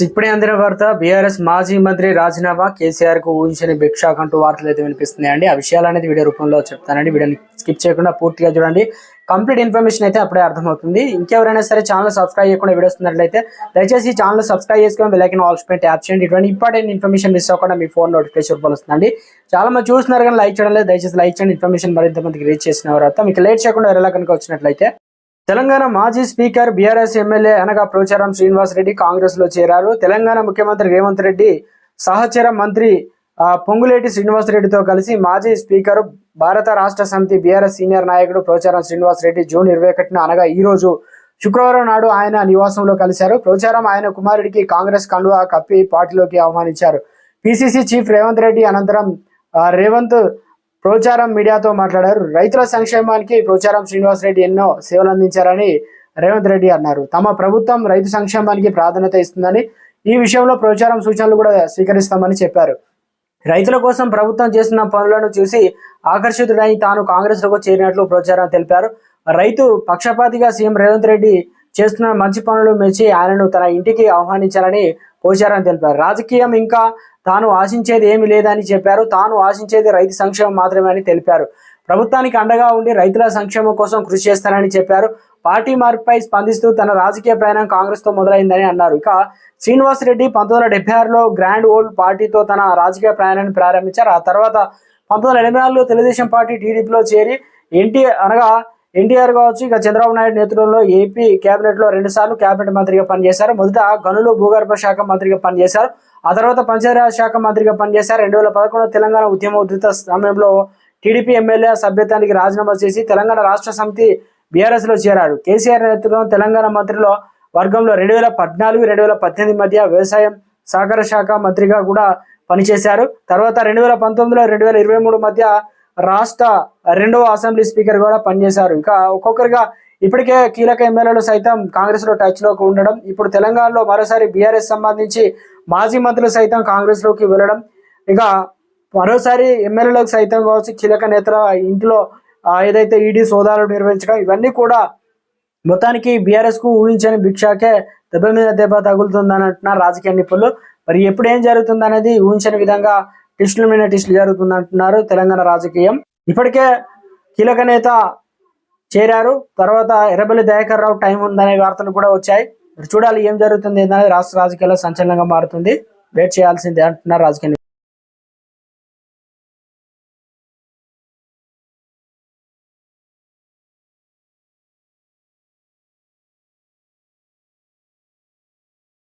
ఇప్పుడే అందిన వార్త బీఆర్ఎస్ మాజీ మంత్రి రాజీనామా కేసీఆర్ కు ఊహించని భిక్ష అంటూ వార్తలు అయితే వినిపిస్తున్నాయండి. ఆ విషయాలు అనేది వీడియో రూపంలో చెప్తానండి. వీడియోని స్కిప్ చేయకుండా పూర్తిగా చూడండి. కంప్లీట్ ఇన్ఫర్మేషన్ అయితే అప్పుడే అర్థమవుతుంది. ఇంకెవరైనా సరే ఛానల్ సబ్స్క్రైబ్ చేయకుండా వీడియోస్ ఉన్నట్లయితే దయచేసి ఛానల్ సబ్స్క్రైబ్ చేసుకొని బెల్ ఐకాన్ ఆల్ పై ట్యాప్ చేయండి. ఇటువంటి ఇంపార్టెంట్ ఇన్ఫర్మేషన్ మిస్ అవ్వకుండా మీ ఫోన్ నోటిఫికేషన్ రూపంలో వస్తుందండి. చాలా మంది చూస్తున్నారు కానీ లైక్ చేయడం లేదు. దయచేసి లైక్ చేయండి. ఇన్ఫర్మేషన్ మరింత మందికి రీచ్ చేసిన తర్వాత మీకు లేట్ చేయకుండా ఎవరైనా కనుక వచ్చినట్లయితే తెలంగాణ మాజీ స్పీకర్ బీఆర్ఎస్ ఎమ్మెల్యే అనగా పోచారం శ్రీనివాస్ రెడ్డి కాంగ్రెస్ లో చేరారు. తెలంగాణ ముఖ్యమంత్రి రేవంత్ రెడ్డి సహచర మంత్రి పొంగులేటి శ్రీనివాస్ రెడ్డితో కలిసి మాజీ స్పీకర్ భారత రాష్ట్ర సమితి బీఆర్ఎస్ సీనియర్ నాయకుడు పోచారం శ్రీనివాస్ రెడ్డి జూన్ 21న అనగా ఈ రోజు శుక్రవారం నాడు ఆయన నివాసంలో కలిశారు. పోచారం ఆయన కుమారుడికి కాంగ్రెస్ కండువా కప్పి పార్టీలోకి ఆహ్వానించారు. పిసిసి చీఫ్ రేవంత్ రెడ్డి అనంతరం రేవంత్ పోచారం మీడియాతో మాట్లాడారు. రైతుల సంక్షేమానికి పోచారం శ్రీనివాస్ రెడ్డి ఎన్నో సేవలు అందించారని రేవంత్ రెడ్డి అన్నారు. తమ ప్రభుత్వం రైతు సంక్షేమానికి ప్రాధాన్యత ఇస్తుందని, ఈ విషయంలో పోచారం సూచనలు కూడా స్వీకరిస్తామని చెప్పారు. రైతుల కోసం ప్రభుత్వం చేస్తున్న పనులను చూసి ఆకర్షితుడై తాను కాంగ్రెస్ లోకి చేరినట్లు పోచారం తెలిపారు. రైతు పక్షపాతిగా సీఎం రేవంత్ రెడ్డి చేస్తున్న మంచి పనులు మెచ్చి ఆయనను తన ఇంటికి ఆహ్వానించాలని పోచారం తెలిపారు. రాజకీయం ఇంకా తాను ఆశించేది ఏమీ లేదని చెప్పారు. తాను ఆశించేది రైతు సంక్షేమం మాత్రమే అని తెలిపారు. ప్రభుత్వానికి అండగా ఉండి రైతుల సంక్షేమం కోసం కృషి చేస్తానని చెప్పారు. పార్టీ మార్పుపై స్పందిస్తూ తన రాజకీయ ప్రయాణం కాంగ్రెస్ తో మొదలైందని అన్నారు. ఇక శ్రీనివాస్ రెడ్డి 1976లో గ్రాండ్ ఓల్డ్ పార్టీతో తన రాజకీయ ప్రయాణాన్ని ప్రారంభించారు. ఆ తర్వాత 1984లో తెలుగుదేశం పార్టీ టీడీపీలో చేరి ఎన్టీఆర్ కావచ్చు, ఇక చంద్రబాబు నాయుడు నేతృత్వంలో ఏపీ కేబినెట్ లో 2 సార్లు కేబినెట్ మంత్రిగా పనిచేశారు. మొదట గనులు భూగర్భ శాఖ మంత్రిగా పనిచేశారు. ఆ తర్వాత పంచాయతీరాజ్ శాఖ మంత్రిగా పనిచేశారు. 2011 తెలంగాణ ఉద్యమ ఉధృత సమయంలో టీడీపీ ఎమ్మెల్యే సభ్యత్వానికి రాజీనామా చేసి తెలంగాణ రాష్ట్ర సమితి బీఆర్ఎస్ లో చేరాడు. కేసీఆర్ నేతృత్వం తెలంగాణ మంత్రుల వర్గంలో 2014-2018 మధ్య వ్యవసాయం సహకార శాఖ మంత్రిగా కూడా పనిచేశారు. తర్వాత 2019-2023 మధ్య రాష్ట్ర 2వ అసెంబ్లీ స్పీకర్ కూడా పనిచేశారు. ఇక ఒక్కొక్కరిగా ఇప్పటికే కీలక ఎమ్మెల్యేలు సైతం కాంగ్రెస్ లో టచ్ లోకి ఉండడం, ఇప్పుడు తెలంగాణలో మరోసారి బీఆర్ఎస్ సంబంధించి మాజీ మంత్రులు సైతం కాంగ్రెస్ లోకి వెళ్ళడం, ఇక మరోసారి ఎమ్మెల్యేలకు సైతం కావచ్చు కీలక నేతల ఇంట్లో ఏదైతే ఈడీ సోదాలు నిర్వహించడం, ఇవన్నీ కూడా మొత్తానికి బీఆర్ఎస్ కు ఊహించని భిక్షకే దెబ్బ మీద దెబ్బ తగులుతుందని అంటున్నారు రాజకీయ నిపుణులు. మరి ఎప్పుడు ఏం జరుగుతుంది అనేది ఊహించని విధంగా టిస్టుల మీద టిస్టులు జరుగుతుందంటున్నారు తెలంగాణ రాజకీయం. ఇప్పటికే కీలక నేత చేరారు. తర్వాత ఎర్రబెల్లి దయాకర్ రావు టైం ఉందనే వార్తలు కూడా వచ్చాయి. చూడాలి ఏం జరుగుతుంది అనేది రాష్ట్ర రాజకీయాల్లో సంచలనంగా మారుతుంది. వెయిట్ చేయాల్సిందే అంటున్నారు రాజకీయ